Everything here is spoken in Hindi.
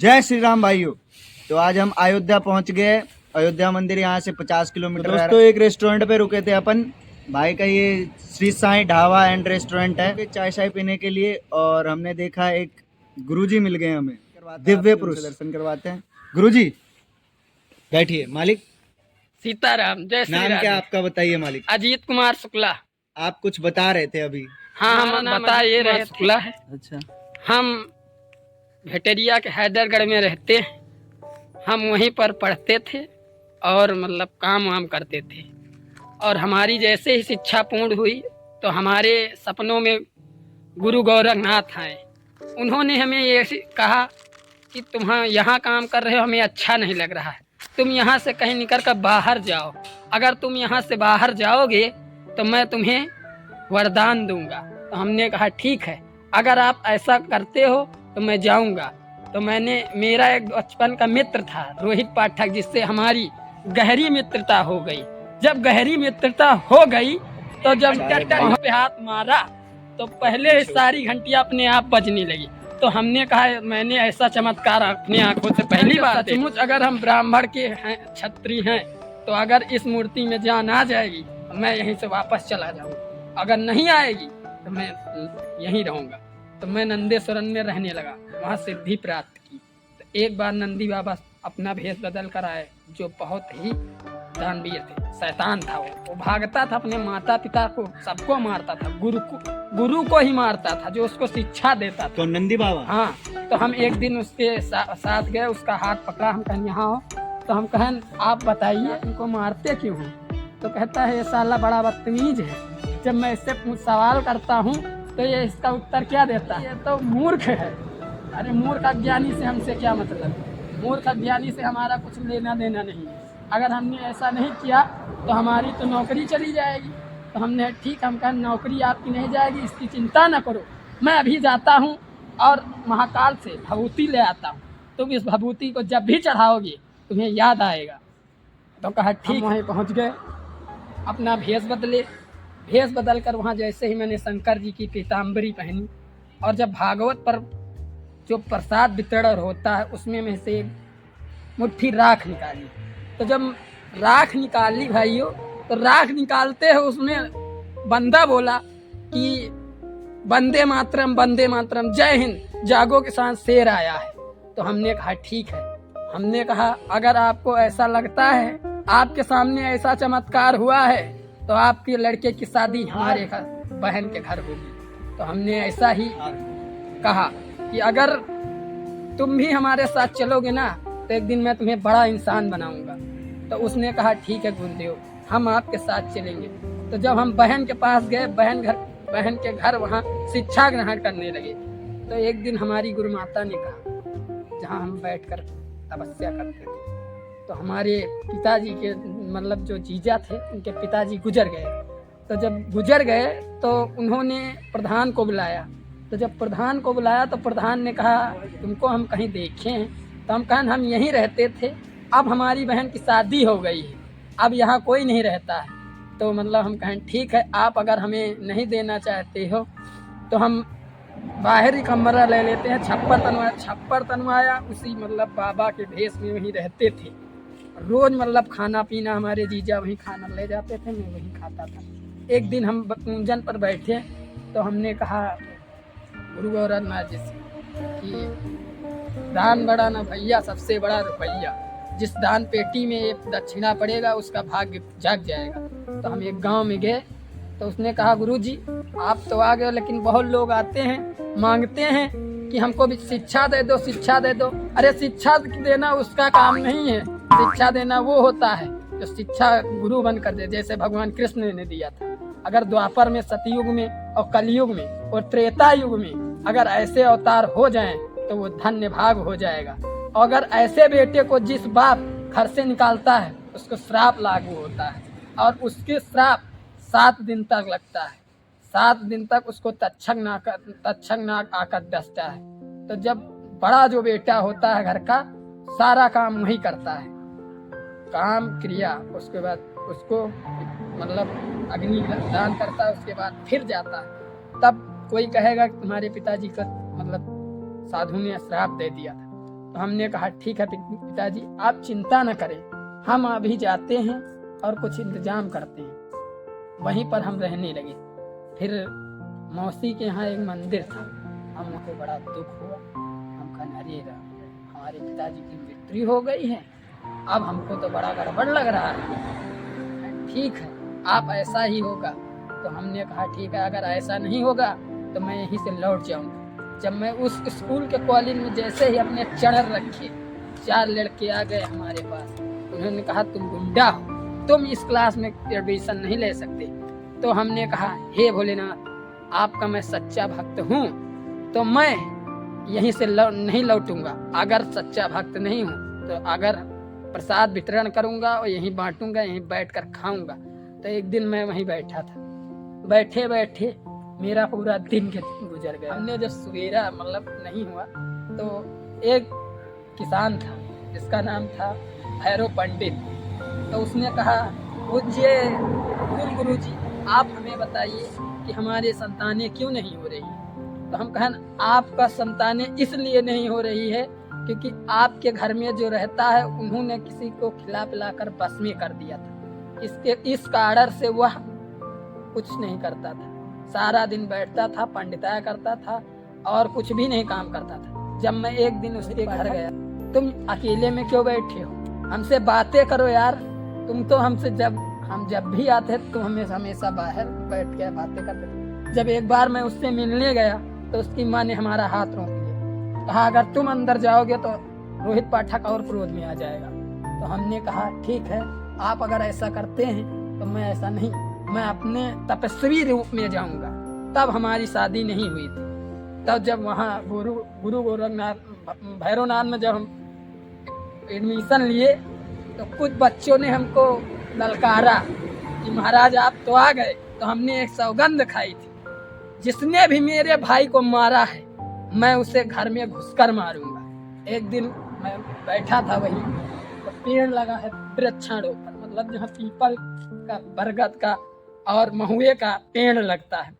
जय श्री राम भाइयों। तो आज हम अयोध्या पहुंच गए। अयोध्या मंदिर यहाँ से 50 किलोमीटर। तो दोस्तों एक रेस्टोरेंट पे रुके थे अपन। भाई का ये श्री साईं ढाबा एंड रेस्टोरेंट है, चाय शाय पीने के लिए। और हमने देखा एक गुरुजी मिल गए हमें, दिव्य पुरुष। दर्शन करवाते हैं। गुरुजी बैठिए। मालिक सीताराम। जय श्री नाम राधे। क्या आपका बताइए मालिक। अजीत कुमार शुक्ला। आप कुछ बता रहे थे अभी। हाँ, हम बता ये रहे शुक्ला है। अच्छा, हम भेटरिया के हैदरगढ़ में रहते हैं। हम वहीं पर पढ़ते थे और मतलब काम वाम करते थे। और हमारी जैसे ही शिक्षा पूर्ण हुई तो हमारे सपनों में गुरु गोरखनाथ आए। उन्होंने हमें ये कहा कि तुम यहाँ काम कर रहे हो, हमें अच्छा नहीं लग रहा है, तुम यहाँ से कहीं निकल कर बाहर जाओ। अगर तुम यहाँ से बाहर जाओगे तो मैं तुम्हें वरदान दूंगा। तो हमने कहा ठीक है, अगर आप ऐसा करते हो तो मैं जाऊंगा। तो मेरा एक बचपन का मित्र था रोहित पाठक, जिससे हमारी गहरी मित्रता हो गई। जब गहरी मित्रता हो गई तो जब वहाँ पे हाथ मारा तो पहले सारी घंटियां अपने आप बजने लगी। तो हमने कहा मैंने ऐसा चमत्कार अपनी आंखों से पहली बार सचमुच अगर हम ब्राह्मण के हैं, क्षत्रिय हैं, तो अगर इस मूर्ति में जान आ जाएगी तो मैं यहीं से वापस चला जाऊंगा। अगर नहीं आएगी तो मैं यहीं रहूंगा। तो मैं नंदेश्वरन में रहने लगा, वहाँ सिद्धि प्राप्त की। तो एक बार नंदी बाबा अपना भेष बदल कर आए, जो बहुत ही दानवीर थे, शैतान था। वो भागता था, अपने माता पिता को सबको मारता था, गुरु को ही मारता था जो उसको शिक्षा देता था। तो नंदी बाबा। हाँ, तो हम एक दिन उसके साथ गए, उसका हाथ पकड़ा। हम कहें यहाँ हो। तो हम कहें आप बताइए इनको मारते क्यों हो? तो कहता है ये साला बड़ा बदतमीज है। जब मैं इससे सवाल करता हूँ तो ये इसका उत्तर क्या देता है? ये तो मूर्ख है। अरे मूर्ख अज्ञानी से हमसे क्या मतलब? मूर्ख अज्ञानी से हमारा कुछ लेना देना नहीं है। अगर हमने ऐसा नहीं किया तो हमारी तो नौकरी चली जाएगी। तो हमने ठीक, हम कहा नौकरी आपकी नहीं जाएगी, इसकी चिंता न करो, मैं अभी जाता हूँ और महाकाल से भभूति ले आता हूँ। तुम इस भभूति को जब भी चढ़ाओगे तुम्हें याद आएगा। तो कहा ठीक। वहीं पहुँच गए, अपना भेष बदले। भेष बदल कर वहाँ जैसे ही मैंने शंकर जी की पीताम्बरी पहनी और जब भागवत पर जो प्रसाद वितरण होता है उसमें में से एक मुट्ठी राख निकाली। तो जब राख निकाली भाइयों, तो राख निकालते हैं उसमें बंदा बोला कि वंदे मातरम, जय हिंद, जागो के साथ शेर आया है। तो हमने कहा ठीक है। हमने कहा अगर आपको ऐसा लगता है, आपके सामने ऐसा चमत्कार हुआ है, तो आपके लड़के की शादी हमारे बहन के घर होगी। तो हमने ऐसा ही कहा कि अगर तुम भी हमारे साथ चलोगे ना तो एक दिन मैं तुम्हें बड़ा इंसान बनाऊंगा। तो उसने कहा ठीक है गुरुदेव, हम आपके साथ चलेंगे। तो जब हम बहन के पास गए, बहन के घर वहाँ शिक्षा ग्रहण करने लगे। तो एक दिन हमारी गुरु माता ने कहा, जहाँ हम बैठकर तपस्या करते थे, तो हमारे पिताजी के मतलब जो जीजा थे उनके पिताजी गुजर गए। तो जब गुजर गए तो उन्होंने प्रधान को बुलाया। तो जब प्रधान को बुलाया तो प्रधान ने कहा तुमको हम कहीं देखे हैं? तो हम कहें हम यहीं रहते थे, अब हमारी बहन की शादी हो गई है, अब यहाँ कोई नहीं रहता है। तो मतलब हम कहें ठीक है, आप अगर हमें नहीं देना चाहते हो तो हम बाहरी कमरा ले लेते हैं। छप्पर तनवाया, उसी मतलब बाबा के भेष में वहीं रहते थे। रोज मतलब खाना पीना हमारे जीजा वहीं खाना ले जाते थे, मैं वहीं खाता था। एक दिन हम कुंजन पर बैठे तो हमने कहा गुरु गोरखनाथ जी से कि दान बड़ा ना भैया, सबसे बड़ा रुपया। जिस दान पेटी में एक दक्षिणा पड़ेगा उसका भाग्य जाग जाएगा। तो हम एक गांव में गए तो उसने कहा गुरुजी आप तो आ गए, लेकिन बहुत लोग आते हैं मांगते हैं कि हमको भी शिक्षा दे दो, शिक्षा दे दो। अरे शिक्षा देना उसका काम नहीं है, शिक्षा देना वो होता है जो शिक्षा गुरु बनकर दे, जैसे भगवान कृष्ण ने दिया था। अगर द्वापर में, सतयुग में और कलयुग में और त्रेता युग में अगर ऐसे अवतार हो जाएं तो वो धन्य भाग हो जाएगा। और अगर ऐसे बेटे को जिस बाप घर से निकालता है उसको श्राप लागू होता है, और उसके श्राप 7 दिन तक लगता है। 7 दिन तक उसको तक्षक नाग आकर डसता है। तो जब बड़ा जो बेटा होता है घर का, सारा काम वही करता है, काम क्रिया। उसके बाद उसको मतलब अग्नि दान करता है, उसके बाद फिर जाता है। तब कोई कहेगा कि तुम्हारे पिताजी का मतलब साधु ने श्राप दे दिया था। तो हमने कहा ठीक है पिताजी, आप चिंता न करें, हम अभी जाते हैं और कुछ इंतजाम करते हैं। वहीं पर हम रहने लगे। फिर मौसी के यहाँ एक मंदिर था, हमको बड़ा दुख हुआ। हम कहा अरे हमारे पिताजी की मृत्यु हो गई है, अब हमको तो बड़ा गड़बड़ लग रहा है। ठीक है, आप ऐसा ही होगा। तो हमने कहा ठीक है, अगर ऐसा नहीं होगा तो मैं यहीं से लौट जाऊंगा। जब मैं उस स्कूल के कॉलेज में जैसे ही अपने चढ़र रखे, 4 लड़के आ गए हमारे पास। उन्होंने कहा तुम गुंडा हो, तुम इस क्लास में एडमिशन नहीं ले सकते। तो हमने कहा हे भोलेनाथ, आपका मैं सच्चा भक्त हूँ, तो मैं यहीं से नहीं लौटूंगा। अगर सच्चा भक्त नहीं हूँ तो अगर प्रसाद वितरण करूंगा और यहीं बांटूंगा, यहीं बैठकर खाऊंगा। तो एक दिन मैं वहीं बैठा था, बैठे बैठे मेरा पूरा दिन गुजर गया। हमने जब सवेरा मतलब नहीं हुआ तो एक किसान था जिसका नाम था भैरव पंडित। तो उसने कहा पूज्य गुरु जी, आप हमें बताइए कि हमारे संतानें क्यों नहीं हो रही हैं। तो हम कहें आपका संतानें इसलिए नहीं हो रही है क्योंकि आपके घर में जो रहता है उन्होंने किसी को खिला पिलाकर बस में कर दिया था। इस कारण से वह कुछ नहीं करता था, सारा दिन बैठता था, पंडिताया करता था और कुछ भी नहीं काम करता था। जब मैं एक दिन उसके घर गया, तुम अकेले में क्यों बैठे हो, हमसे बातें करो यार। तुम तो हमसे हम जब भी आते तो हमेशा बाहर बैठ के बातें करते थे। जब एक बार मैं उससे मिलने गया तो उसकी माँ ने हमारा हाथ रोक लिया, कहा अगर तुम अंदर जाओगे तो रोहित पाठक और क्रोध में आ जाएगा। तो हमने कहा ठीक है, आप अगर ऐसा करते हैं तो मैं ऐसा नहीं, मैं अपने तपस्वी रूप में जाऊंगा। तब हमारी शादी नहीं हुई थी। तब जब वहाँ गुरु गोरखनाथ भैरवनाथ में जब हम एडमिशन लिए तो कुछ बच्चों ने हमको ललकारा कि महाराज आप तो आ गए। तो हमने एक सौगंध खाई थी, जिसने भी मेरे भाई को मारा है मैं उसे घर में घुसकर मारूंगा। एक दिन मैं बैठा था वहीं, तो पेड़ लगा है वृक्षारोपण, मतलब जहाँ पीपल का, बरगद का और महुए का पेड़ लगता है।